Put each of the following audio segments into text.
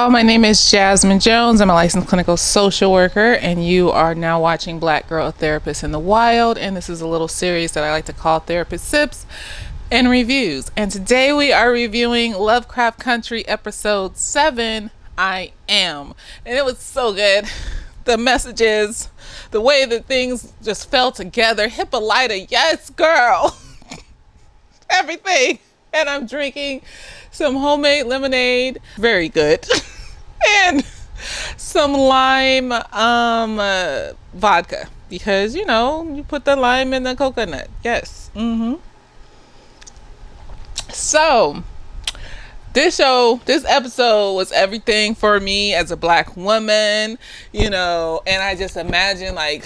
y'all. My name is Jasmine Jones. I'm a licensed clinical social worker, and you are now watching Black Girl Therapist in the Wild. And this is a little series that I like to call Therapist Sips and Reviews. And today we are reviewing Lovecraft Country episode 7, I Am. And it was so good. The messages, the way that things just fell together. Hippolyta, yes, girl. Everything. And I'm drinking some homemade lemonade, very good, and some lime vodka, because you put the lime in the coconut. Yes. So this episode was everything for me as a Black woman, and I just imagine like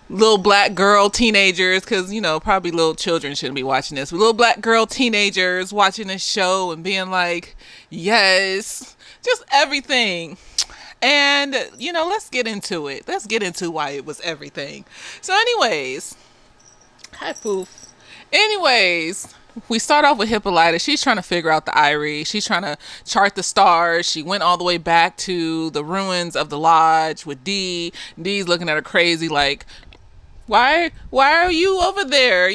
little Black girl teenagers, because probably little children shouldn't be watching this, but little Black girl teenagers watching this show and being like, yes, just everything. And let's get into it. Let's get into why it was everything. So anyways, hi poof. Anyways, we start off with Hippolyta. She's trying to figure out the Irie. She's trying to chart the stars. She went all the way back to the ruins of the lodge with Dee. Dee's looking at her crazy like, why are you over there?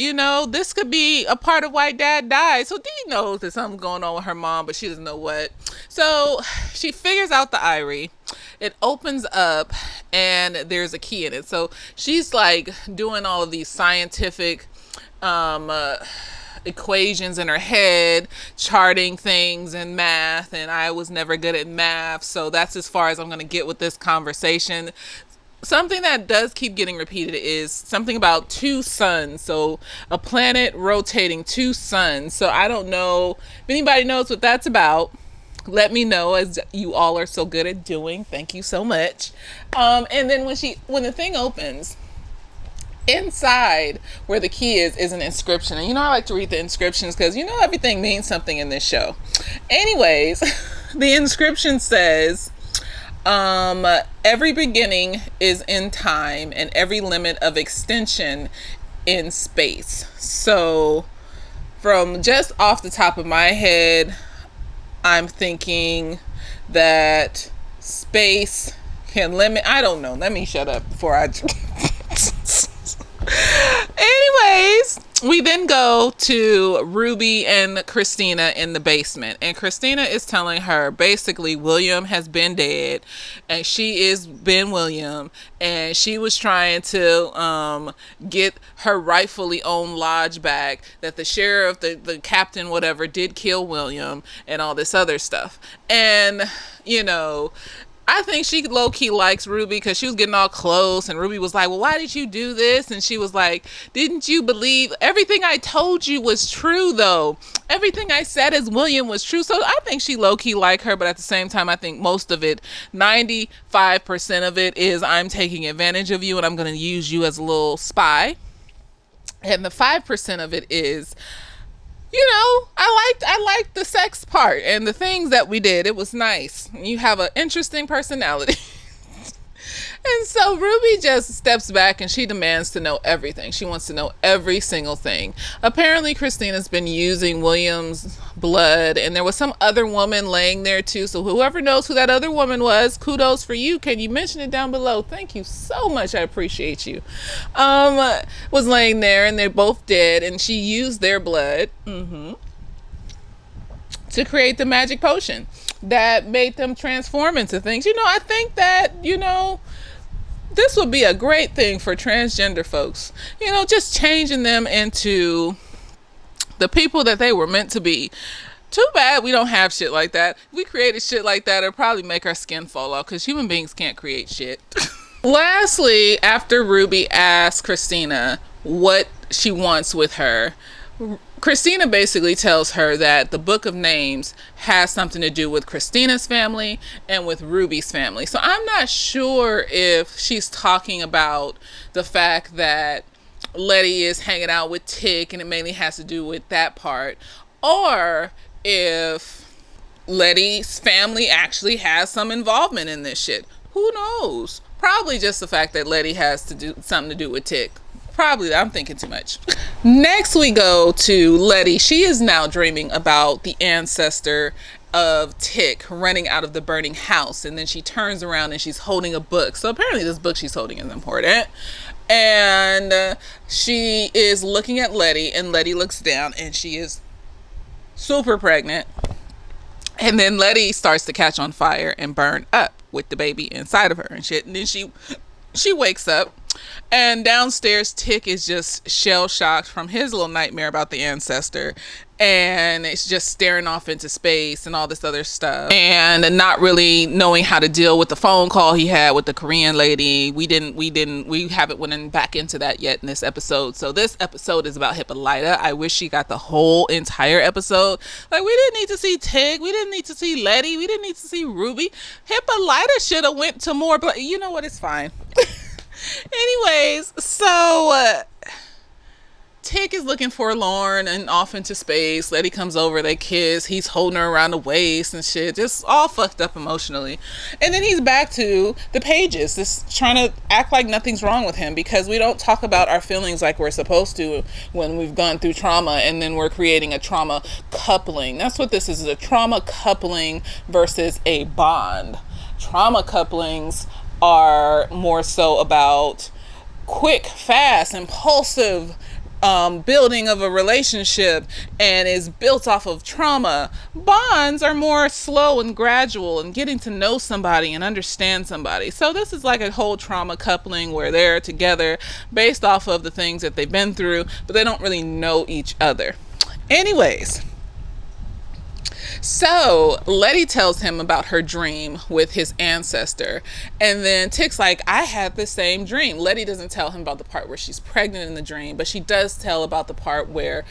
This could be a part of why Dad died. So Dee knows there's something going on with her mom, but she doesn't know what. So she figures out the Irie. It opens up and there's a key in it. So she's like doing all of these scientific equations in her head, charting things in math, and I was never good at math, so that's as far as I'm going to get with this conversation. Something that does keep getting repeated is something about two suns. So a planet rotating two suns. So I don't know if anybody knows what that's about. Let me know, as you all are so good at doing. Thank you so much. And then when the thing opens, inside where the key is an inscription. And I like to read the inscriptions because everything means something in this show. Anyways, the inscription says, every beginning is in time and every limit of extension in space. So from just off the top of my head, I'm thinking that space can limit. I don't know. Let me shut up before I anyways, we then go to Ruby and Christina in the basement, and Christina is telling her basically William has been dead and she is Ben William, and she was trying to get her rightfully owned lodge back, that the sheriff, the captain, whatever, did kill William and all this other stuff. And I think she low-key likes Ruby because she was getting all close, and Ruby was like, well, why did you do this? And she was like, didn't you believe everything I told you was true, though? Everything I said as William was true. So I think she low-key like her, but at the same time, I think most of it, 95% of it, is I'm taking advantage of you and I'm going to use you as a little spy. And the 5% of it is, I liked the sex part and the things that we did. It was nice. You have an interesting personality. And so Ruby just steps back and she demands to know everything. She wants to know every single thing. Apparently Christina's been using William's blood, and there was some other woman laying there too. So whoever knows who that other woman was, kudos for you. Can you mention it down below? Thank you so much. I appreciate you. Was laying there, and they're both dead, and she used their blood to create the magic potion that made them transform into things. I think that, this would be a great thing for transgender folks. Just changing them into the people that they were meant to be. Too bad we don't have shit like that. If we created shit like that, it'd probably make our skin fall off, because human beings can't create shit. Lastly, after Ruby asks Christina what she wants with her, Christina basically tells her that the Book of Names has something to do with Christina's family and with Ruby's family. So I'm not sure if she's talking about the fact that Letty is hanging out with Tick and it mainly has to do with that part, or if Letty's family actually has some involvement in this shit. Who knows? Probably just the fact that Letty has to do something to do with Tick. Probably, I'm thinking too much. Next we go to Letty. She is now dreaming about the ancestor of Tick running out of the burning house, and then she turns around and she's holding a book. So apparently this book she's holding is important. And she is looking at Letty, and Letty looks down, and she is super pregnant. And then Letty starts to catch on fire and burn up with the baby inside of her and shit. And then she wakes up, and downstairs Tick is just shell shocked from his little nightmare about the ancestor, and it's just staring off into space and all this other stuff, and not really knowing how to deal with the phone call he had with the Korean lady. We haven't went back into that yet in this episode. So this episode is about Hippolyta. I wish she got the whole entire episode. Like, we didn't need to see Tig, we didn't need to see Letty, we didn't need to see Ruby. Hippolyta should have went to more, but you know what, it's fine. Anyways, so Tick is looking forlorn and off into space. Letty comes over, they kiss, he's holding her around the waist and shit, just all fucked up emotionally. And then he's back to the pages, just trying to act like nothing's wrong with him, because we don't talk about our feelings like we're supposed to when we've gone through trauma, and then we're creating a trauma coupling. That's what this is, a trauma coupling versus a bond. Trauma couplings are more so about quick, fast, impulsive building of a relationship, and is built off of trauma. Bonds are more slow and gradual and getting to know somebody and understand somebody. So this is like a whole trauma coupling where they're together based off of the things that they've been through, but they don't really know each other. Anyways, so Letty tells him about her dream with his ancestor, and then Tick's like, I had the same dream. Letty doesn't tell him about the part where she's pregnant in the dream, but she does tell about the part where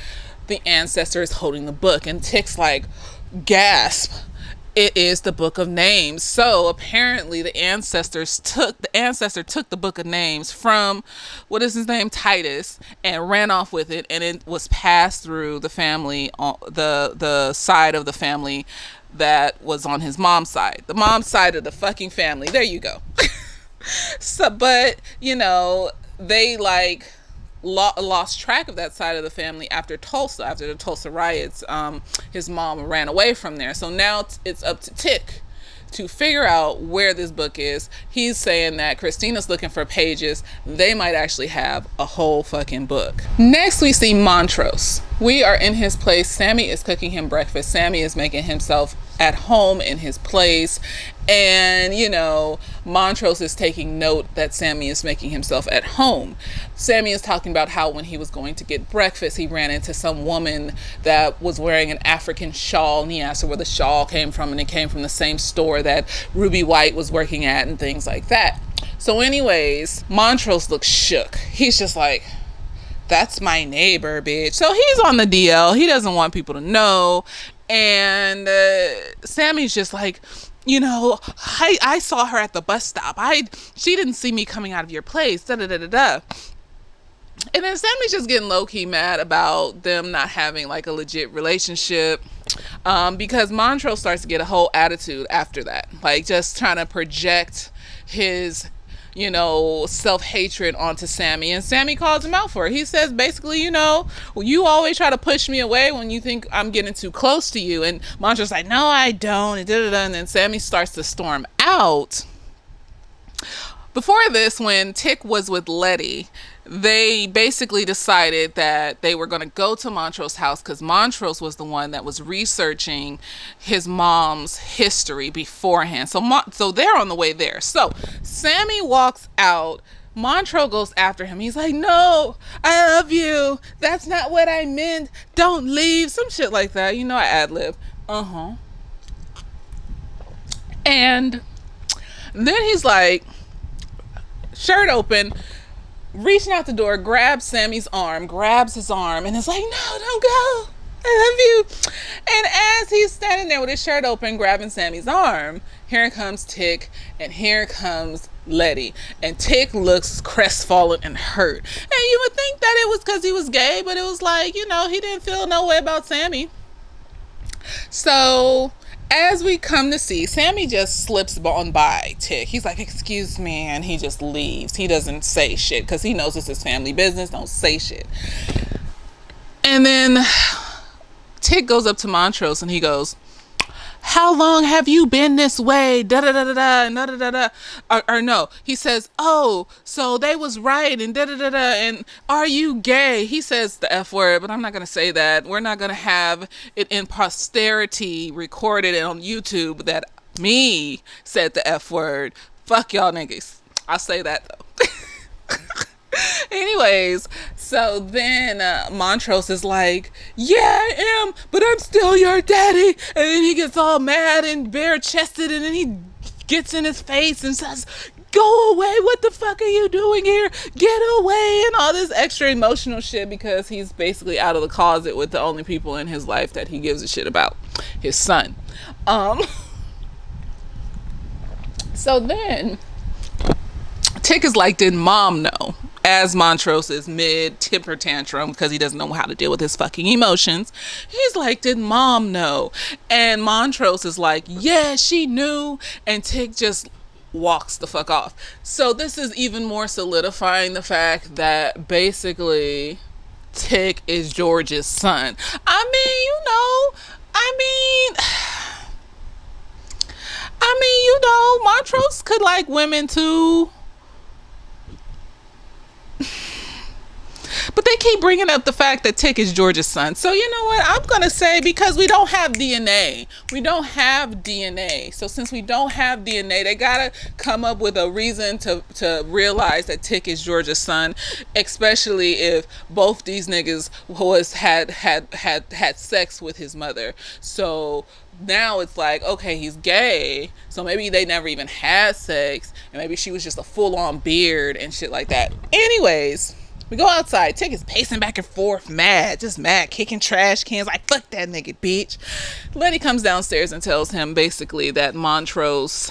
the ancestor is holding the book, and Tick's like, gasp, it is the book of names. So apparently the ancestor took the book of names from, what is his name, Titus, and ran off with it, and it was passed through the family, the side of the family that was on his mom's side, the mom's side of the fucking family. There you go. So, but you know, they like lost track of that side of the family after the Tulsa riots. His mom ran away from there, so now it's up to Tick to figure out where this book is. He's saying that Christina's looking for pages. They might actually have a whole fucking book. Next we see Montrose. We are in his place. Sammy is cooking him breakfast. Sammy is making himself at home in his place, and you know, Montrose is taking note that Sammy is making himself at home. Sammy is talking about how when he was going to get breakfast, he ran into some woman that was wearing an African shawl, and he asked her where the shawl came from, and it came from the same store that Ruby White was working at and things like that. So anyways, Montrose looks shook. He's just like, that's my neighbor, bitch. So he's on the DL. He doesn't want people to know. And Sammy's just like, you know, I saw her at the bus stop. She didn't see me coming out of your place. Da da da da da. And then Sammy's just getting low-key mad about them not having like a legit relationship, because Montrose starts to get a whole attitude after that, like just trying to project his, you know, self-hatred onto Sammy, and Sammy calls him out for it. He says basically, you know, well, you always try to push me away when you think I'm getting too close to you. And Montrose's like, no, I don't, and then Sammy starts to storm out. Before this, when Tick was with Letty, they basically decided that they were going to go to Montrose's house, because Montrose was the one that was researching his mom's history beforehand. So they're on the way there. So Sammy walks out. Montrose goes after him. He's like, no, I love you. That's not what I meant. Don't leave. Some shit like that. You know, I ad-lib. And then he's like, shirt open, reaching out the door, grabs Sammy's arm, grabs his arm, and is like, no, don't go. I love you. And as he's standing there with his shirt open, grabbing Sammy's arm, here comes Tick, and here comes Letty. And Tick looks crestfallen and hurt. And you would think that it was because he was gay, but it was like, you know, he didn't feel no way about Sammy. So as we come to see, Sammy just slips on by Tick. He's like, excuse me, and he just leaves. He doesn't say shit because he knows it's his family business. Don't say shit. And then Tick goes up to Montrose and he goes, how long have you been this way? Da da da da da, da da da da. Or no, he says, oh, so they was right, and da da da da. And are you gay? He says the F word, but I'm not gonna say that. We're not gonna have it in posterity recorded on YouTube that me said the F word. Fuck y'all niggas. I'll say that though. Anyways, so then Montrose is like, yeah, I am, but I'm still your daddy. And then he gets all mad and bare chested, and then he gets in his face and says, go away, what the fuck are you doing here? Get away, and all this extra emotional shit, because he's basically out of the closet with the only people in his life that he gives a shit about, his son. So then Tick is like, did mom know? As Montrose is mid temper tantrum because he doesn't know how to deal with his fucking emotions. He's like, did mom know? And Montrose is like, yeah, she knew. And Tick just walks the fuck off. So this is even more solidifying the fact that basically Tick is George's son. Montrose could like women too. But they keep bringing up the fact that Tick is George's son. So you know what? I'm going to say, because we don't have DNA. We don't have DNA. So since we don't have DNA, they got to come up with a reason to realize that Tick is George's son, especially if both these niggas had sex with his mother. So now it's like, okay, he's gay, so maybe they never even had sex, and maybe she was just a full-on beard and shit like that. Anyways, we go outside. Tick is pacing back and forth, mad, kicking trash cans, like, fuck that nigga, bitch. Letty comes downstairs and tells him basically that Montrose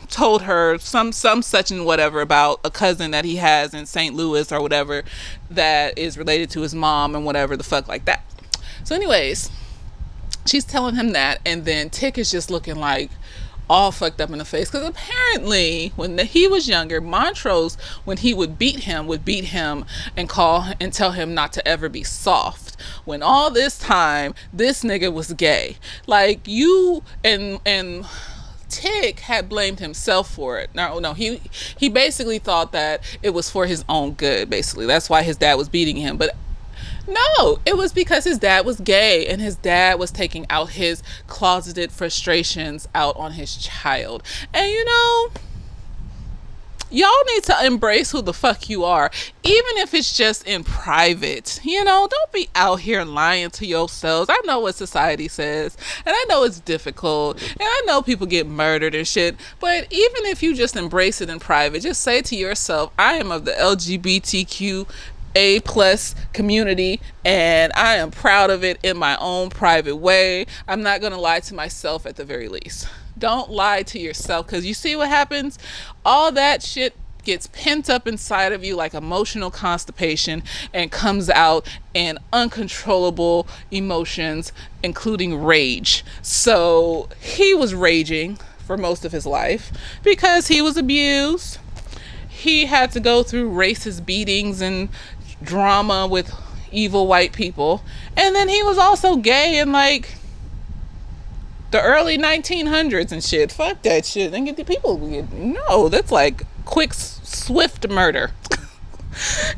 told her some such and whatever about a cousin that he has in St. Louis or whatever that is related to his mom and whatever the fuck like that. So anyways, she's telling him that, and then Tick is just looking like all fucked up in the face, because apparently when he was younger, Montrose, when he would beat him and tell him not to ever be soft, when all this time this nigga was gay. Like, you and Tick had blamed himself for it. No, he basically thought that it was for his own good, basically. That's why his dad was beating him. But no, it was because his dad was gay, and his dad was taking out his closeted frustrations out on his child. And you know, y'all need to embrace who the fuck you are, even if it's just in private. You know, don't be out here lying to yourselves. I know what society says, and I know it's difficult, and I know people get murdered and shit, but even if you just embrace it in private, just say to yourself, I am of the LGBTQ A+ community, and I am proud of it in my own private way. I'm not going to lie to myself at the very least. Don't lie to yourself, because you see what happens? All that shit gets pent up inside of you like emotional constipation and comes out in uncontrollable emotions, including rage. So he was raging for most of his life because he was abused. He had to go through racist beatings and drama with evil white people, and then he was also gay in like the early 1900s and shit. Fuck that shit. And get the people, no, that's like quick, swift murder.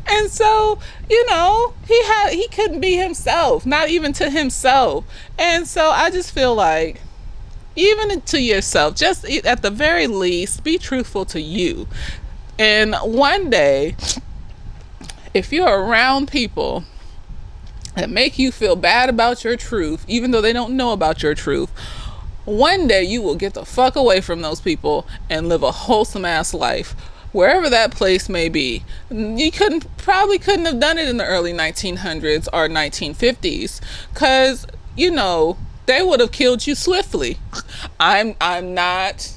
And so, you know, he couldn't be himself, not even to himself. And so I just feel like, even to yourself, just at the very least, be truthful to you. And one day, if you're around people that make you feel bad about your truth, even though they don't know about your truth, one day you will get the fuck away from those people and live a wholesome ass life, wherever that place may be. You probably couldn't have done it in the early 1900s or 1950s, because, you know, they would have killed you swiftly. I'm not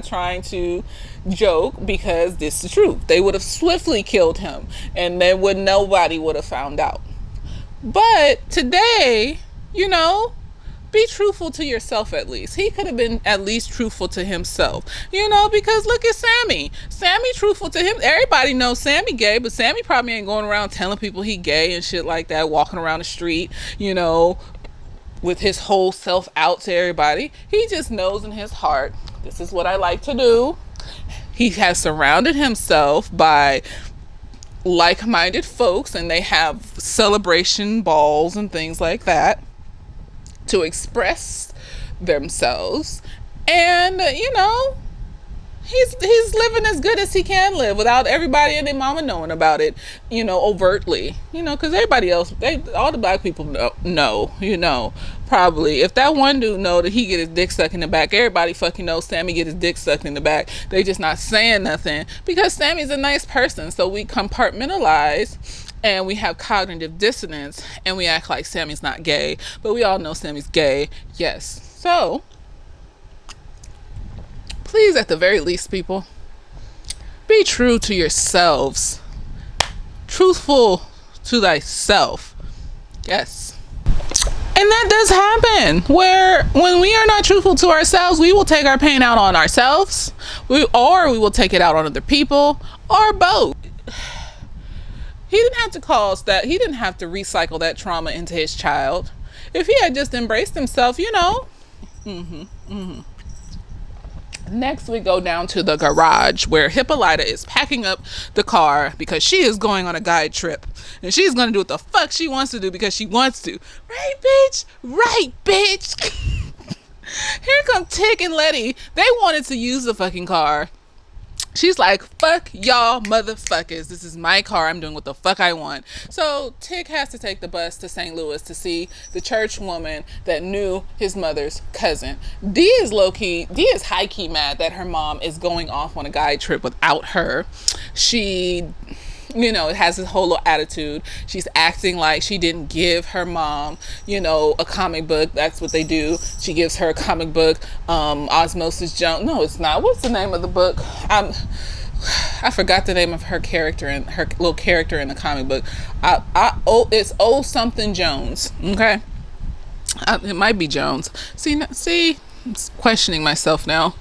trying to joke, because this is the truth. They would have swiftly killed him, and nobody would have found out. But today, you know, be truthful to yourself at least. He could have been at least truthful to himself, you know, because look at Sammy. Sammy truthful to him. Everybody knows Sammy gay, but Sammy probably ain't going around telling people he gay and shit like that, walking around the street, you know, with his whole self out to everybody. He just knows in his heart, this is what I like to do. He has surrounded himself by like-minded folks, and they have celebration balls and things like that to express themselves. And he's living as good as he can live without everybody and their mama knowing about it, overtly, because everybody else, all the black people know, probably. If that one dude know that he get his dick sucked in the back, everybody fucking knows Sammy get his dick sucked in the back. They just not saying nothing because Sammy's a nice person. So we compartmentalize and we have cognitive dissonance and we act like Sammy's not gay, but we all know Sammy's gay. Yes. So please, at the very least, people, be true to yourselves. Truthful to thyself. Yes. And that does happen, where when we are not truthful to ourselves, we will take our pain out on ourselves, or we will take it out on other people, or both. He didn't have to cause that. He didn't have to recycle that trauma into his child. If he had just embraced himself, Next, we go down to the garage where Hippolyta is packing up the car because she is going on a guide trip. And she's going to do what the fuck she wants to do because she wants to. Right, bitch? Right, bitch? Here come Tick and Letty. They wanted to use the fucking car. She's like, fuck y'all motherfuckers. This is my car. I'm doing what the fuck I want. So Tick has to take the bus to St. Louis to see the church woman that knew his mother's cousin. D is high-key mad that her mom is going off on a guide trip without her. She has this whole little attitude. She's acting like she didn't give her mom, a comic book. That's what they do. She gives her a comic book, Osmosis Jones. No, it's not. What's the name of the book? I forgot the name of her character and her little character in the comic book. It's O something Jones. Okay, it might be Jones. See, I'm questioning myself now.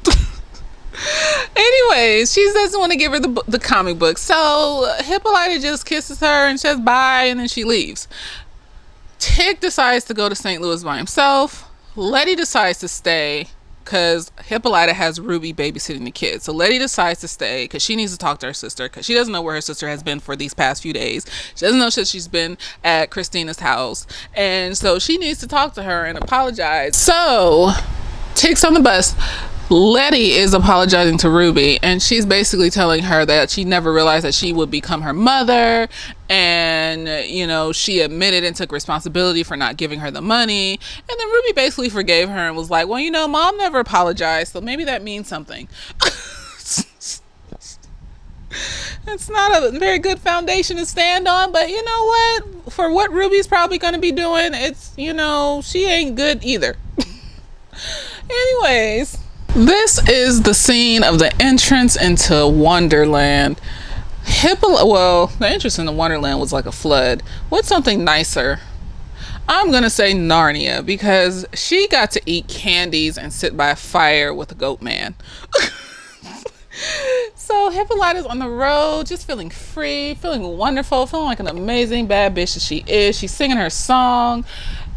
Anyways, she doesn't want to give her the comic book, so Hippolyta just kisses her and says bye, and then she leaves. Tick decides to go to St. Louis by himself. Letty decides to stay because Hippolyta has Ruby babysitting the kids. So Letty decides to stay because she needs to talk to her sister because she doesn't know where her sister has been for these past few days. She doesn't know that she's been at Christina's house, and so she needs to talk to her and apologize. So Tick's on the bus. Letty is apologizing to Ruby, and she's basically telling her that she never realized that she would become her mother, and she admitted and took responsibility for not giving her the money. And then Ruby basically forgave her and was like, well, mom never apologized, so maybe that means something. It's not a very good foundation to stand on, but you know what, for what Ruby's probably going to be doing, it's she ain't good either. Anyways, this is the scene of the entrance into Wonderland. The entrance into Wonderland was like a flood. What's something nicer? I'm gonna say Narnia, because she got to eat candies and sit by a fire with a goat man. So Hippolyta's on the road, just feeling free, feeling wonderful, feeling like an amazing bad bitch that she is. She's singing her song.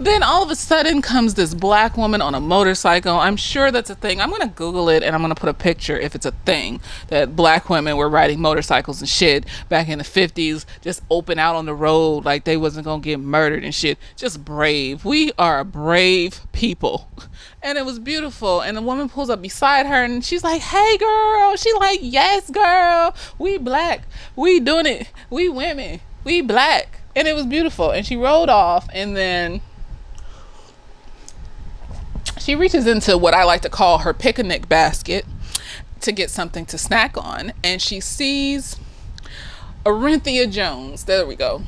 Then all of a sudden comes this black woman on a motorcycle. I'm sure that's a thing. I'm going to Google it and I'm going to put a picture if it's a thing that black women were riding motorcycles and shit back in the 50s, just open out on the road like they wasn't going to get murdered and shit. Just brave. We are brave people. And it was beautiful. And the woman pulls up beside her and she's like, hey girl. She like, yes girl. We black. We doing it. We women. We black. And it was beautiful. And she rode off, and then she reaches into what I like to call her picnic basket to get something to snack on, and she sees Orinthia Jones. There we go.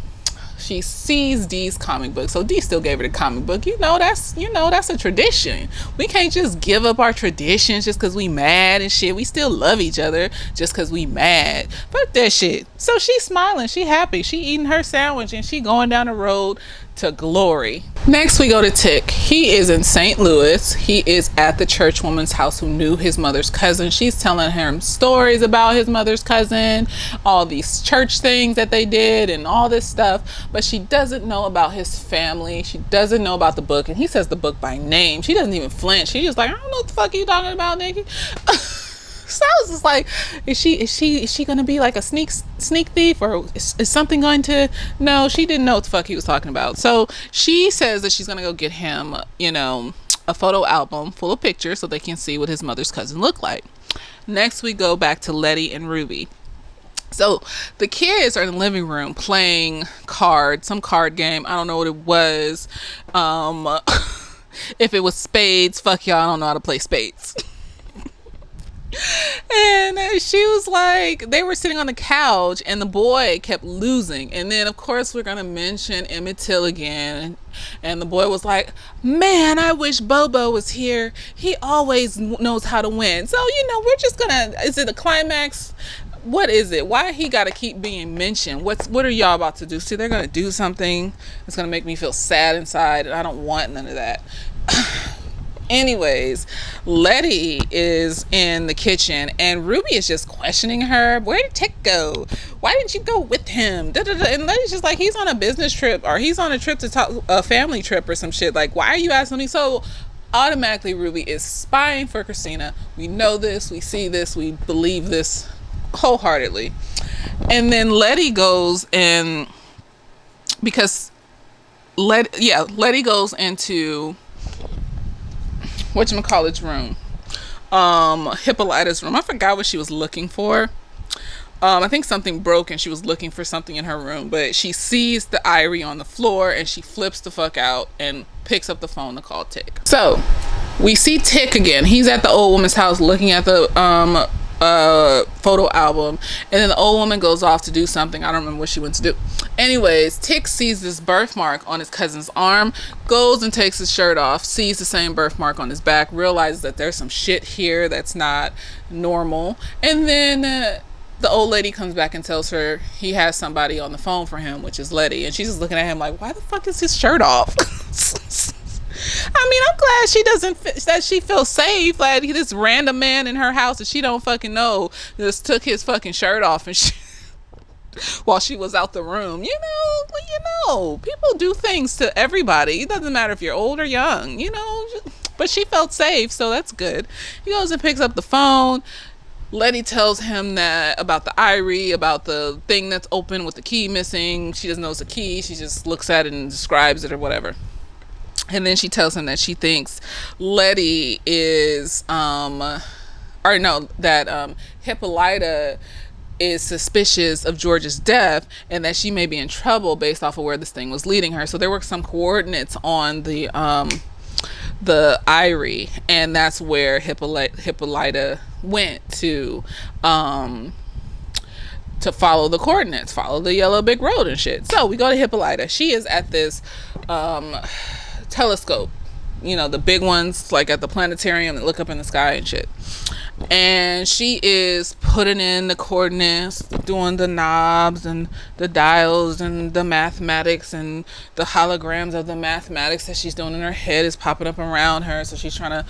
She sees Dee's comic book. So Dee still gave her the comic book. That's a tradition. We can't just give up our traditions just because we mad and shit. We still love each other just because we mad. Fuck that shit. So she's smiling. She happy. She eating her sandwich and she going down the road to glory. Next we go to Tick. He is in St. Louis. He is at the church woman's house who knew his mother's cousin. She's telling him stories about his mother's cousin, all these church things that they did and all this stuff, but she doesn't know about his family. She doesn't know about the book, and he says the book by name. She doesn't even flinch. She's just like, I don't know what the fuck are you talking about, nigga. So I was just like, is she gonna be like a sneak thief, or is something going to? No, she didn't know what the fuck he was talking about. So she says that she's gonna go get him, a photo album full of pictures so they can see what his mother's cousin looked like. Next we go back to Letty and Ruby. So the kids are in the living room playing cards, some card game. I don't know what it was. If it was spades, fuck y'all, I don't know how to play spades. And she was like, they were sitting on the couch and the boy kept losing. And then of course we're gonna mention Emmett Till again, and the boy was like, man, I wish Bobo was here, he always knows how to win. So we're just gonna, is it a climax? What is it? Why he gotta keep being mentioned? What are y'all about to do? See, they're gonna do something that's gonna make me feel sad inside, and I don't want none of that. Anyways, Letty is in the kitchen and Ruby is just questioning her. Where did Tick go? Why didn't you go with him? And Letty's just like, he's on a business trip, or he's on a trip to talk, a family trip or some shit. Like, why are you asking me? So automatically Ruby is spying for Christina. We know this, we see this, we believe this wholeheartedly. And then Letty goes in, because Letty goes into whatchamacallit's room, Hippolyta's room. I forgot what she was looking for. I think something broke and she was looking for something in her room, but she sees the Irie on the floor and she flips the fuck out and picks up the phone to call Tick. So we see Tick again. He's at the old woman's house looking at the photo album, and then the old woman goes off to do something. I don't remember what she went to do. Anyways, Tick sees this birthmark on his cousin's arm, goes and takes his shirt off, sees the same birthmark on his back, realizes that there's some shit here that's not normal, and then the old lady comes back and tells her he has somebody on the phone for him, which is Letty, and she's just looking at him like, why the fuck is his shirt off? I mean, I'm glad that she feels safe. Like, this random man in her house that she don't fucking know just took his fucking shirt off and while she was out the room. People do things to everybody. It doesn't matter if you're old or young, but she felt safe, so that's good. He goes and picks up the phone. Letty tells him that about the Irie, about the thing that's open with the key missing. She doesn't know it's a key. She just looks at it and describes it or whatever. And then she tells him that she thinks Letty is, Hippolyta is suspicious of George's death, and that she may be in trouble based off of where this thing was leading her. So there were some coordinates on the Irie, and that's where Hippolyta went to follow the coordinates, follow the yellow brick road and shit. So we go to Hippolyta. She is at this telescope, the big ones like at the planetarium that look up in the sky and shit, and she is putting in the coordinates, doing the knobs and the dials and the mathematics, and the holograms of the mathematics that she's doing in her head is popping up around her. So she's trying to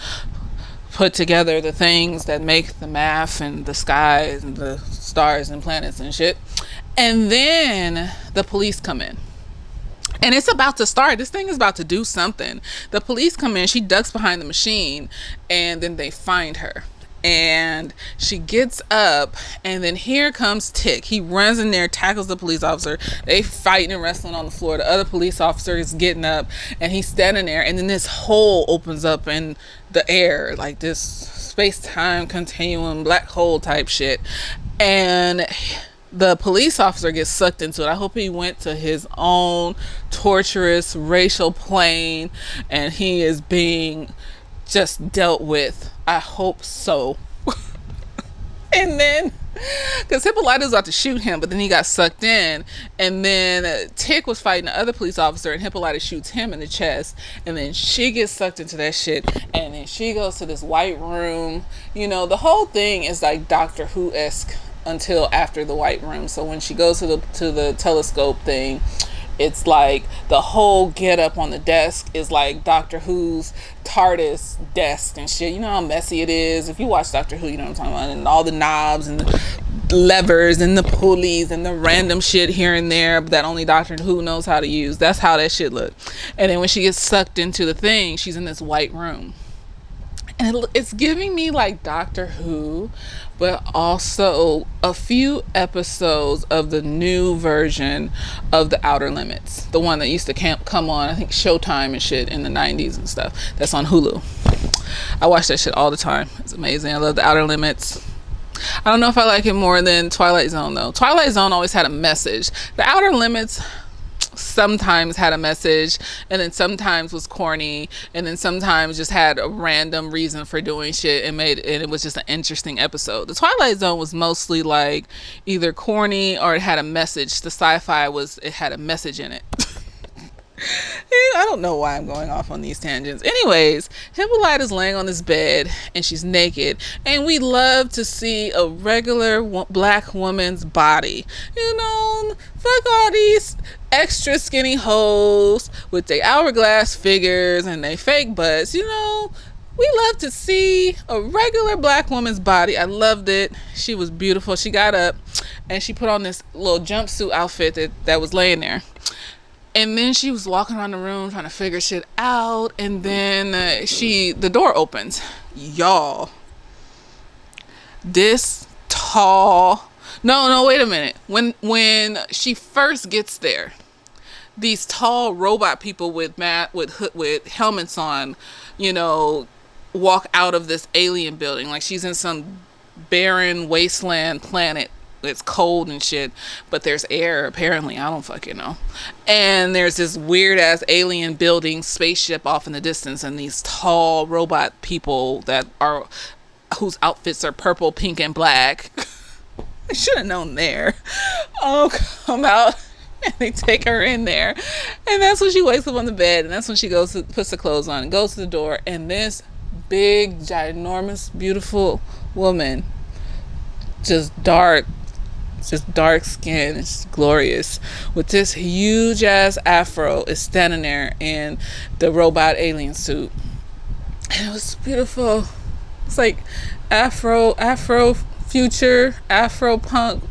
put together the things that make the math and the skies and the stars and planets and shit. And then the police come in. And it's about to start. This thing is about to do something. The police come in. She ducks behind the machine. And then they find her. And she gets up. And then here comes Tick. He runs in there, tackles the police officer. They fighting and wrestling on the floor. The other police officer is getting up. And he's standing there. And then this hole opens up in the air. Like this space-time continuum, black hole type shit. And the police officer gets sucked into it. I hope he went to his own torturous racial plane and he is being just dealt with. I hope so. And then, because Hippolyta was about to shoot him, but then he got sucked in, and then Tick was fighting the other police officer, and Hippolyta shoots him in the chest, and then she gets sucked into that shit, and then she goes to this white room. The whole thing is like Doctor Who-esque until after the white room. So when she goes to the telescope thing, It's like the whole get up on the desk is like Doctor Who's TARDIS desk and shit. You know how messy it is. If you watch Doctor Who, you know what I'm talking about. And all the knobs and the levers and the pulleys and the random shit here and there that only Doctor Who knows how to use. That's how that shit look. And then when she gets sucked into the thing, she's in this white room. And it's giving me like Doctor Who, but also a few episodes of the new version of The Outer Limits. The one that used to come on, I think, Showtime and shit in the 90s and stuff. That's on Hulu. I watch that shit all the time. It's amazing. I love The Outer Limits. I don't know if I like it more than Twilight Zone, though. Twilight Zone always had a message. The Outer Limits sometimes had a message, and then sometimes was corny, and then sometimes just had a random reason for doing shit and it was just an interesting episode. The Twilight Zone was mostly like either corny or it had a message. The sci-fi it had a message in it. I don't know why I'm going off on these tangents. Anyways, Hippolyta's laying on this bed and she's naked, and we love to see a regular black woman's body. You know, fuck all these extra skinny hoes with their hourglass figures and they fake butts. You know, we love to see a regular black woman's body. I loved it. She was beautiful. She got up and she put on this little jumpsuit outfit that was laying there. And then she was walking around the room trying to figure shit out. And then the door opens. Y'all. This tall... No, wait a minute. When she first gets there, these tall robot people with helmets on, you know, walk out of this alien building. Like she's in some barren wasteland planet. It's cold and shit, but there's air apparently. I don't fucking know. And there's this weird ass alien building spaceship off in the distance, and these tall robot people whose outfits are purple, pink, and black. I should have known there. Come out and they take her in there, and that's when she wakes up on the bed, and that's when she puts the clothes on and goes to the door, and this big, ginormous, beautiful woman, just dark skin, it's glorious, with this huge ass afro, is standing there in the robot alien suit, and it was beautiful. It's like afro future, afro punk,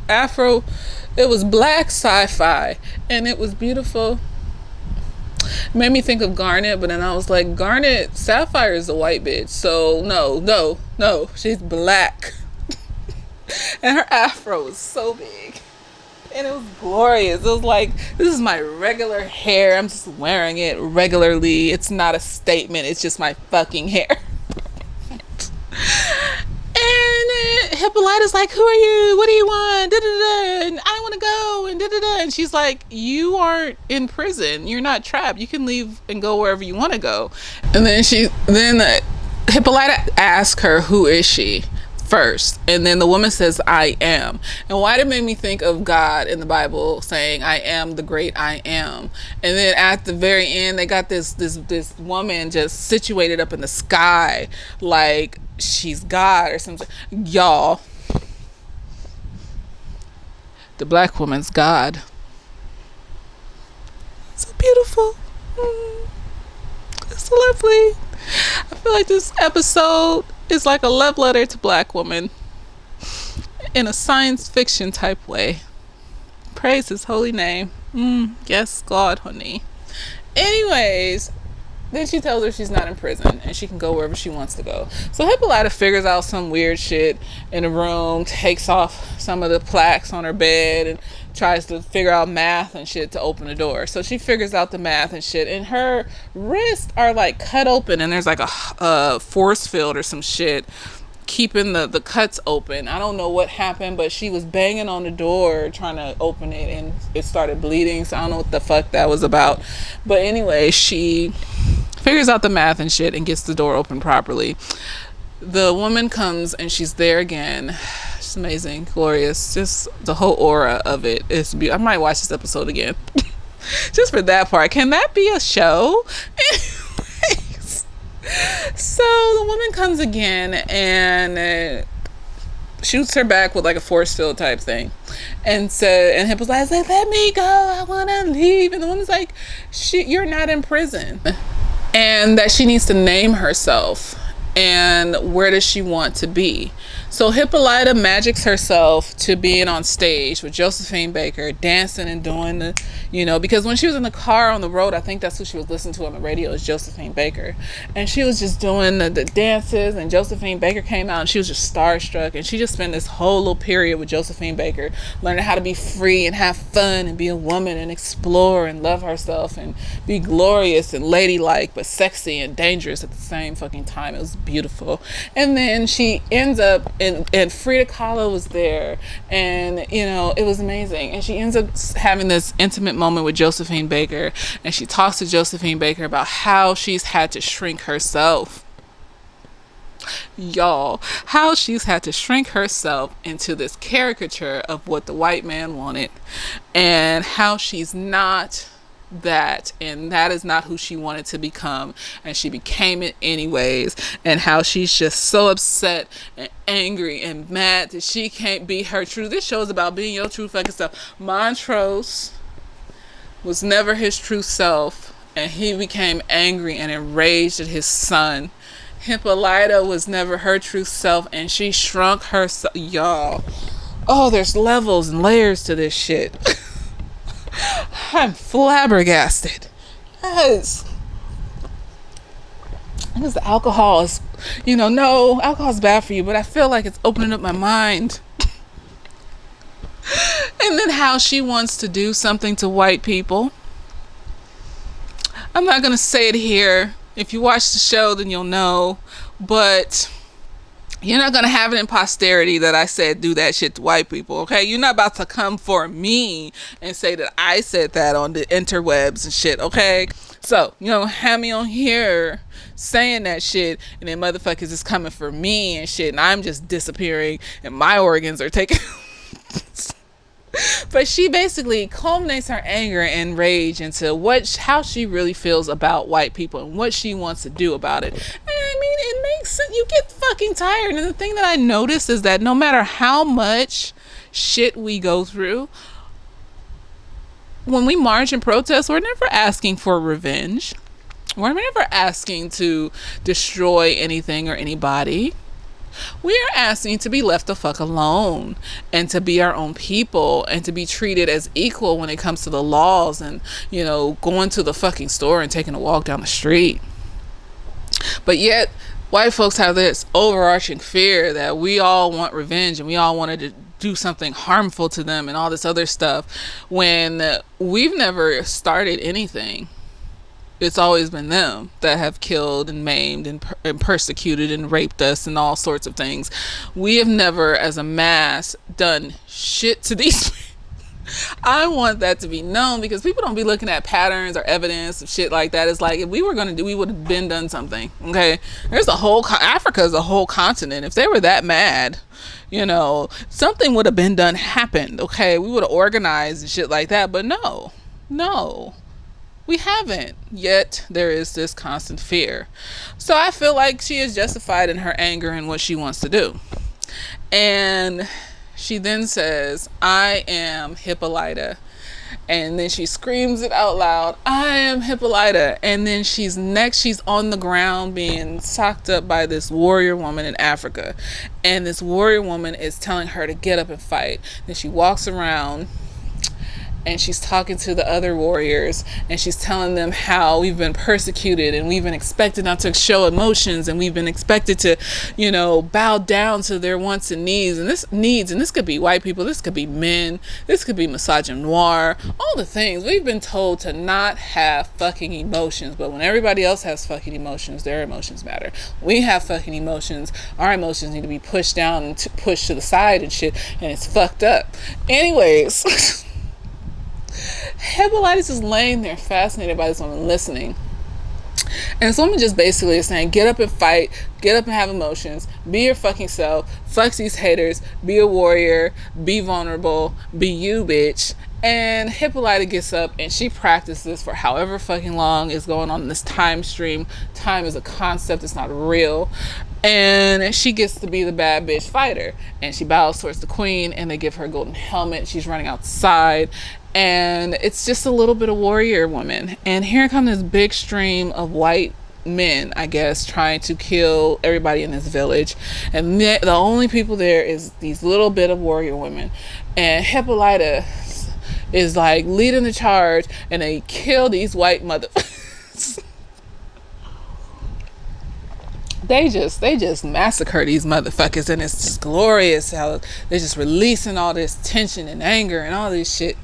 it was black sci-fi, and it was beautiful. It made me think of Garnet, but then I was like, Garnet, Sapphire is a white bitch, so no, she's black. And her afro was so big, and it was glorious. It was like, this is my regular hair, I'm just wearing it regularly. It's not a statement, it's just my fucking hair. And Hippolyta's like, who are you? What do you want? Da-da-da. And I want to go. And da-da-da. And she's like, you aren't in prison. You're not trapped. You can leave and go wherever you want to go. And then Hippolyta asks her, who is she? First, and then the woman says, I am. And why did it make me think of God in the Bible saying, I am the great I am? And then at the very end, they got this woman just situated up in the sky like she's God or something. Y'all, the black woman's God. So beautiful. It's so lovely. I feel like this episode is like a love letter to black women in a science fiction type way. Praise his holy name. Yes, God, honey. Anyways, then she tells her she's not in prison and she can go wherever she wants to go. So Hippolyta figures out some weird shit in the room, takes off some of the plaques on her bed, and tries to figure out math and shit to open the door. So she figures out the math and shit, and her wrists are like cut open, and there's like a force field or some shit keeping the cuts open. I don't know what happened, but she was banging on the door trying to open it, and it started bleeding. So I don't know what the fuck that was about. But anyway, she figures out the math and shit and gets the door open properly. The woman comes and she's there again. It's amazing, glorious, just the whole aura of it is beautiful. I might watch this episode again just for that part. Can that be a show? Anyways, so the woman comes again, and shoots her back with like a force field type thing, and said, and Hippolyta's like, let me go, I want to leave. And the woman's like, you're not in prison. And that she needs to name herself, and where does she want to be. So Hippolyta magics herself to being on stage with Josephine Baker, dancing and doing the, because when she was in the car on the road, I think that's what she was listening to on the radio, is Josephine Baker. And she was just doing the dances, and Josephine Baker came out, and she was just starstruck. And she just spent this whole little period with Josephine Baker, learning how to be free and have fun and be a woman and explore and love herself and be glorious and ladylike, but sexy and dangerous at the same fucking time. It was beautiful. And then she ends up, and Frida Kahlo was there, and it was amazing. And she ends up having this intimate moment with Josephine Baker, and she talks to Josephine Baker about how she's had to shrink herself, y'all, how she's had to shrink herself into this caricature of what the white man wanted, and how she's not that, and that is not who she wanted to become, and she became it anyways, and how she's just so upset and angry and mad that she can't be her true. This show is about being your true fucking self. Montrose was never his true self, and he became angry and enraged at his son. Hippolyta was never her true self, and she shrunk herself. Y'all, oh, there's levels and layers to this shit. I'm flabbergasted. Yes. Because the alcohol is, no, alcohol is bad for you, but I feel like it's opening up my mind. And then how she wants to do something to white people. I'm not going to say it here. If you watch the show, then you'll know. But you're not going to have it in posterity that I said do that shit to white people, okay? You're not about to come for me and say that I said that on the interwebs and shit, okay? So, have me on here saying that shit, and then motherfuckers is coming for me and shit, and I'm just disappearing, and my organs are taken. But she basically culminates her anger and rage into how she really feels about white people and what she wants to do about it. And I mean, it makes sense. You get fucking tired. And the thing that I noticed is that no matter how much shit we go through, when we march and protest, we're never asking for revenge. We're never asking to destroy anything or anybody. We are asking to be left the fuck alone, and to be our own people, and to be treated as equal when it comes to the laws, and going to the fucking store and taking a walk down the street. But yet white folks have this overarching fear that we all want revenge, and we all wanted to do something harmful to them and all this other stuff, when we've never started anything. It's always been them that have killed and maimed and persecuted and raped us and all sorts of things. We have never, as a mass, done shit to these people. I want that to be known, because people don't be looking at patterns or evidence of shit like that. It's like, if we were going to do, we would have been done something, okay? There's Africa is a whole continent. If they were that mad, something would have been done, happened, okay? We would have organized and shit like that, but no. We haven't. Yet there is this constant fear. So I feel like she is justified in her anger and what she wants to do. And she then says, I am Hippolyta. And then she screams it out loud, I am Hippolyta. And then she's on the ground being socked up by this warrior woman in Africa. And this warrior woman is telling her to get up and fight. Then she walks around, and she's talking to the other warriors, and she's telling them how we've been persecuted, and we've been expected not to show emotions, and we've been expected to, bow down to their wants and needs. And this could be white people, this could be men, this could be misogynoir, all the things. We've been told to not have fucking emotions, but when everybody else has fucking emotions, their emotions matter. We have fucking emotions, our emotions need to be pushed down and pushed to the side and shit, and it's fucked up. Anyways, Hippolyta's just laying there fascinated by this woman, listening. And this woman just basically is saying, get up and fight, get up and have emotions, be your fucking self, fuck these haters, be a warrior, be vulnerable, be you, bitch, And Hippolyta gets up and she practices for however fucking long is going on in this time stream. Time is a concept, it's not real. And she gets to be the bad bitch fighter. And she bows towards the queen and they give her a golden helmet. She's running outside. And it's just a little bit of warrior woman. And here comes this big stream of white men, I guess, trying to kill everybody in this village, and the only people there is these little bit of warrior women, and Hippolyta is like leading the charge, and they kill these white motherfuckers. they just massacre these motherfuckers, and it's just glorious how they're just releasing all this tension and anger and all this shit.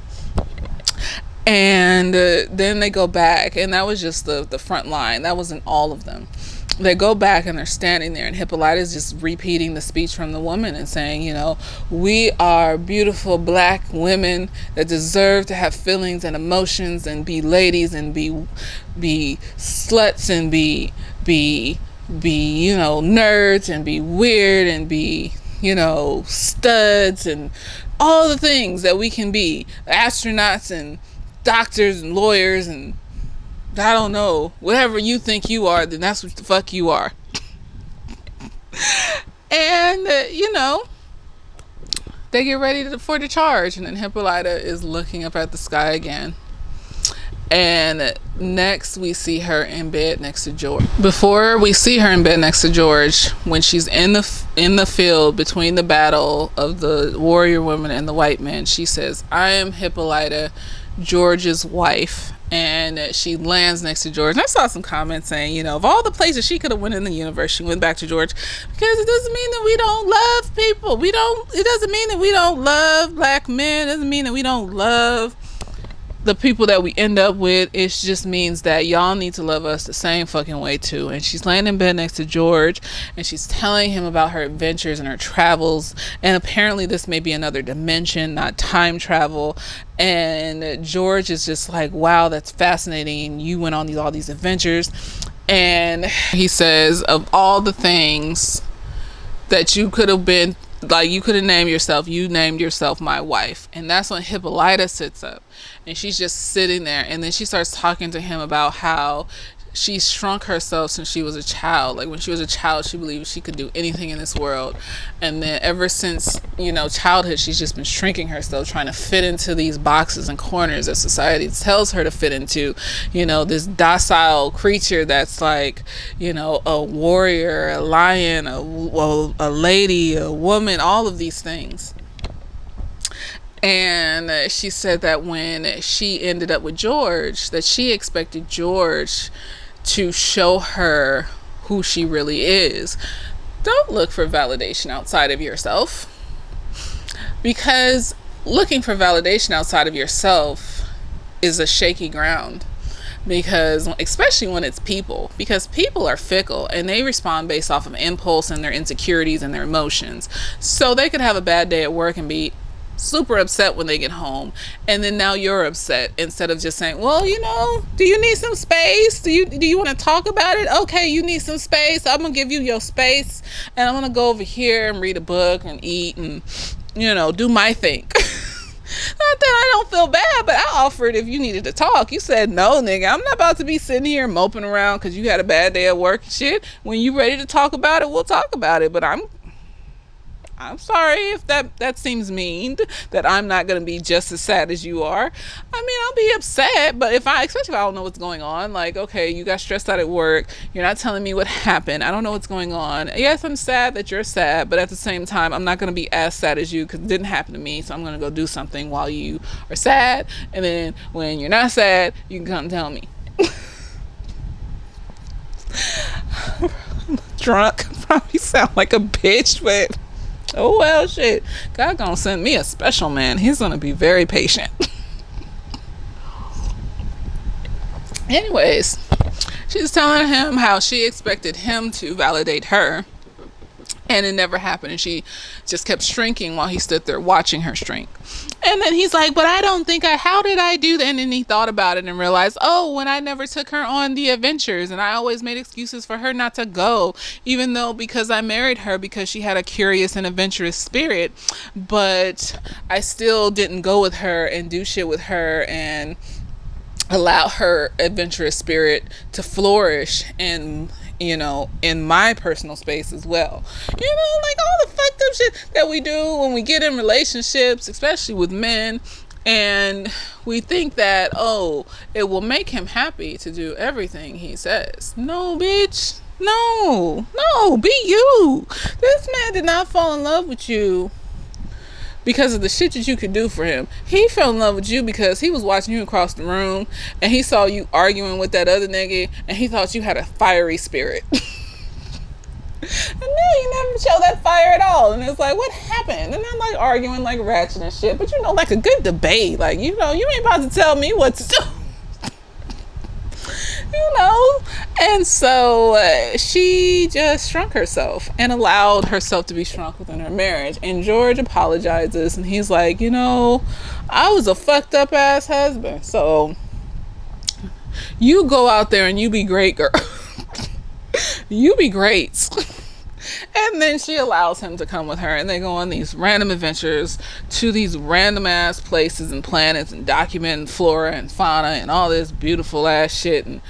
And then they go back, and that was just the front line. That wasn't all of them. They go back and they're standing there, and Hippolyta is just repeating the speech from the woman and saying, you know, we are beautiful black women that deserve to have feelings and emotions and be ladies and be sluts and be you know, nerds and be weird and be, you know, studs and all the things that we can be, astronauts and doctors and lawyers and I don't know, whatever you think you are, then that's what the fuck you are. And you know, they get ready for the charge, and then Hippolyta is looking up at the sky again. And next we see her in bed next to George. Before we see her in bed next to George, when she's in the field between the battle of the warrior woman and the white men, she says, I am Hippolyta, George's wife. And she lands next to George. And I saw some comments saying, you know, of all the places she could have went in the universe, she went back to George, because it doesn't mean that we don't love people. It doesn't mean that we don't love black men. It doesn't mean that we don't love the people that we end up with. It just means that y'all need to love us the same fucking way too. And she's laying in bed next to George, and she's telling him about her adventures and her travels, and apparently this may be another dimension, not time travel. And George is just like, wow, that's fascinating, you went on all these adventures. And he says, of all the things that you could have been, like, you could have named yourself, you named yourself my wife. And that's when Hippolyta sits up, and she's just sitting there, and then she starts talking to him about how she's shrunk herself since she was a child. Like, when she was a child, she believed she could do anything in this world, and then ever since, you know, childhood, she's just been shrinking herself, trying to fit into these boxes and corners that society tells her to fit into. You know, this docile creature that's like, you know, a warrior, a lion, a lady, a woman, all of these things. And she said that when she ended up with George, that she expected George to show her who she really is. Don't look for validation outside of yourself, because looking for validation outside of yourself is a shaky ground. Because especially when it's people, because people are fickle and they respond based off of impulse and their insecurities and their emotions. So they could have a bad day at work and be super upset when they get home, and then now you're upset, instead of just saying, well, you know, do you need some space, do you want to talk about it? Okay, you need some space, I'm gonna give you your space, and I'm gonna go over here and read a book and eat and, you know, do my thing. Not that I don't feel bad, but I offered if you needed to talk. You said no, nigga. I'm not about to be sitting here moping around because you had a bad day at work and shit. When you ready to talk about it, we'll talk about it. But I'm sorry if that seems mean, that I'm not going to be just as sad as you are. I mean, I'll be upset, but especially if I don't know what's going on, like, okay, you got stressed out at work, you're not telling me what happened, I don't know what's going on. Yes, I'm sad that you're sad, but at the same time, I'm not going to be as sad as you because it didn't happen to me, so I'm going to go do something while you are sad, and then when you're not sad, you can come tell me. Drunk, probably sound like a bitch, but oh well, shit. God gonna send me a special man. He's gonna be very patient. Anyways, she's telling him how she expected him to validate her, And it never happened, and she just kept shrinking while he stood there watching her shrink. And then he's like, but I don't think how did I do that? And then he thought about it and realized, oh, when I never took her on the adventures, and I always made excuses for her not to go, even though because I married her because she had a curious and adventurous spirit, but I still didn't go with her and do shit with her and allow her adventurous spirit to flourish and, in my personal space as well. Like all the fucked up shit that we do when we get in relationships, especially with men, and we think that, oh, it will make him happy to do everything he says. No, bitch. No, be you. This man did not fall in love with you because of the shit that you could do for him. He fell in love with you because he was watching you across the room and he saw you arguing with that other nigga and he thought you had a fiery spirit. And now you never show that fire at all. And it's like, what happened? And I'm like arguing like ratchet and shit. But like a good debate. Like, you ain't about to tell me what to do. And so she just shrunk herself and allowed herself to be shrunk within her marriage. And George apologizes and he's like, I was a fucked up ass husband, so you go out there and you be great, girl. You be great. And then she allows him to come with her and they go on these random adventures to these random ass places and planets and document flora and fauna and all this beautiful ass shit. And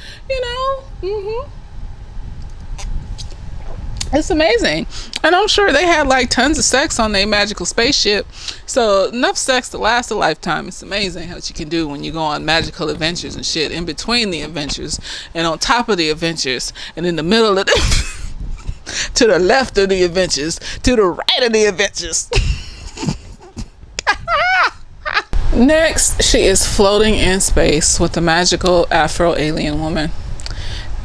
it's amazing. And I'm sure they had like tons of sex on their magical spaceship. So enough sex to last a lifetime. It's amazing what you can do when you go on magical adventures and shit, in between the adventures and on top of the adventures and in the middle of the to the left of the adventures, to the right of the adventures. Next, she is floating in space with the magical Afro alien woman.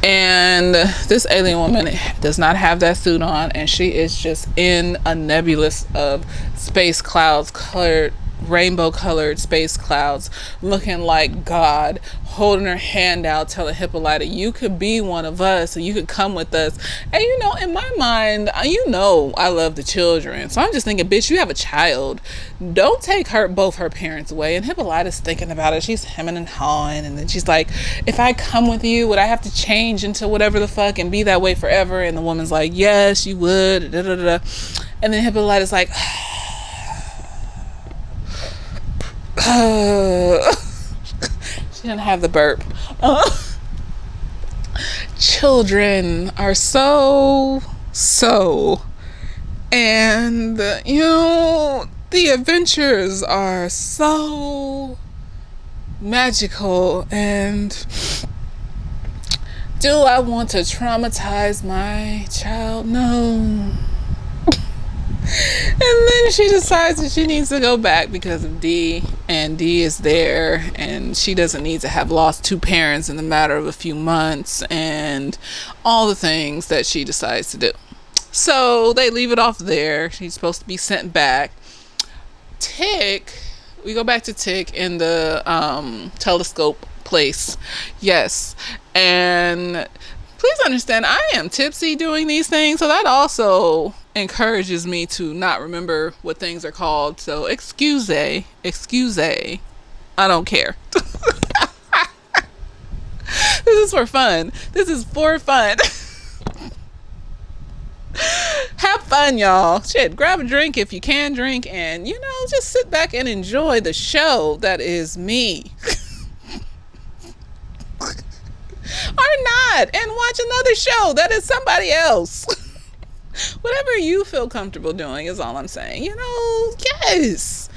And this alien woman does not have that suit on, and she is just in a nebulous of space clouds, rainbow colored space clouds, looking like God, holding her hand out, telling Hippolyta, you could be one of us and you could come with us. And in my mind, I love the children, so I'm just thinking, bitch, you have a child, don't take both her parents away. And Hippolyta's thinking about it, she's hemming and hawing, and then she's like, if I come with you, would I have to change into whatever the fuck and be that way forever? And the woman's like, yes, you would, da, da, da, da. And then Hippolyta's like, she didn't have the burp. Children are so, and the adventures are so magical. And do I want to traumatize my child? No. And then she decides that she needs to go back because of D, and D is there, and she doesn't need to have lost two parents in the matter of a few months, and all the things that she decides to do. So they leave it off there. She's supposed to be sent back. We go back to Tick in the telescope place. Yes. And please understand, I am tipsy doing these things, so that also encourages me to not remember what things are called. So excuse. I don't care. This is for fun. Have fun, y'all. Shit, grab a drink if you can drink, and just sit back and enjoy the show that is me. Or not, and watch another show that is somebody else. Whatever you feel comfortable doing is all I'm saying. Yes.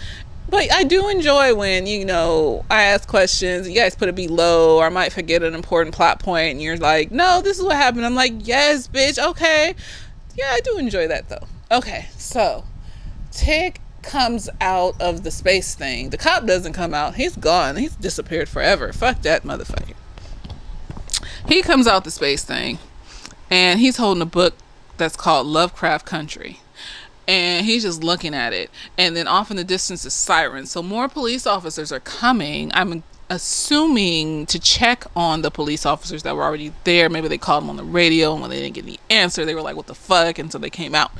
But I do enjoy when, I ask questions, you guys put it below, or I might forget an important plot point, and you're like, no, this is what happened. I'm like, yes, bitch, okay. Yeah, I do enjoy that, though. Okay, so Tick comes out of the space thing. The cop doesn't come out. He's gone. He's disappeared forever. Fuck that motherfucker. He comes out the space thing, and he's holding a book that's called Lovecraft Country. And he's just looking at it. And then off in the distance is sirens. So more police officers are coming. I'm assuming to check on the police officers that were already there. Maybe they called them on the radio, and when they didn't get any answer, they were like, what the fuck? And so they came out.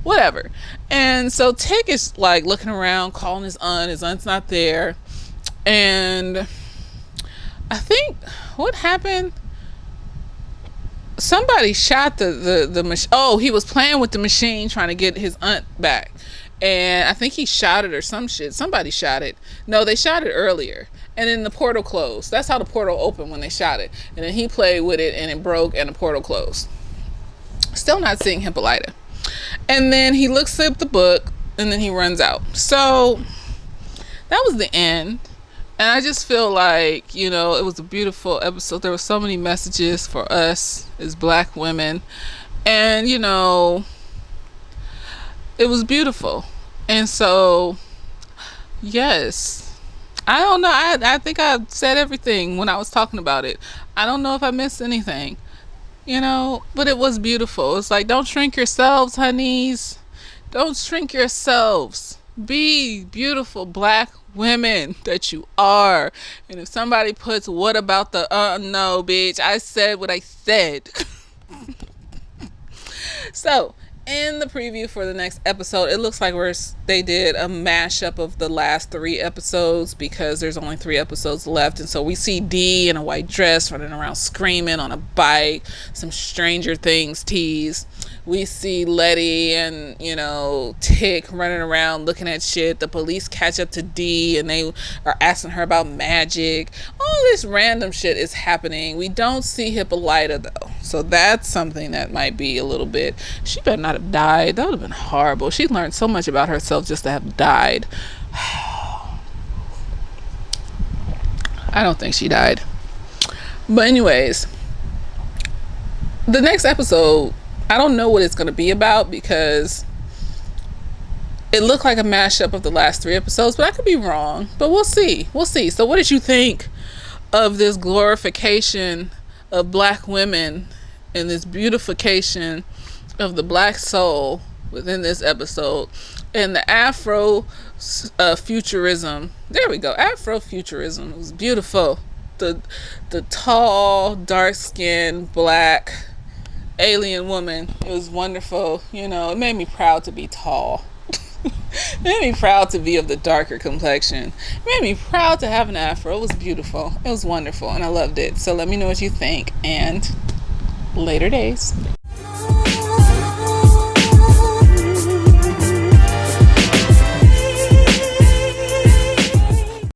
Whatever. And so Tick is like looking around, calling his aunt. His aunt's not there. And I think what happened, somebody shot the machine. Oh, he was playing with the machine trying to get his aunt back. And I think he shot it or some shit. Somebody shot it. No, they shot it earlier. And then the portal closed. That's how the portal opened, when they shot it. And then he played with it and it broke and the portal closed. Still not seeing Hippolyta. And then he looks up the book and then he runs out. So that was the end. And I just feel like, you know, it was a beautiful episode. There were so many messages for us as Black women. And, you know, it was beautiful. And so, yes. I don't know. I think I said everything when I was talking about it. I don't know if I missed anything, you know, but it was beautiful. It's like, don't shrink yourselves, honeys. Don't shrink yourselves. Be beautiful Black women that you are. And if somebody puts, what about the, no, bitch, I said what I said. So, in the preview for the next episode, it looks like they did a mashup of the last 3 episodes, because there's only 3 episodes left. And so we see Dee in a white dress running around screaming on a bike, some Stranger Things tease. We see Letty and, you know, Tick running around looking at shit. The police catch up to Dee and they are asking her about magic. All this random shit is happening. We don't see Hippolyta though. So that's something that might be a little bit, she better not have died. That would have been horrible. She learned so much about herself just to have died. I don't think she died. But anyways, the next episode, I don't know what it's going to be about, because it looked like a mashup of the last 3 episodes, but I could be wrong. But we'll see. We'll see. So what did you think of this glorification of Black women and this beautification of the Black soul within this episode, and the Afro futurism? There we go. Afrofuturism. It was beautiful. The tall, dark-skinned, Black alien woman. It was wonderful. You know, it made me proud to be tall. It made me proud to be of the darker complexion. It made me proud to have an afro. It was beautiful. It was wonderful, and I loved it. So let me know what you think, and later days.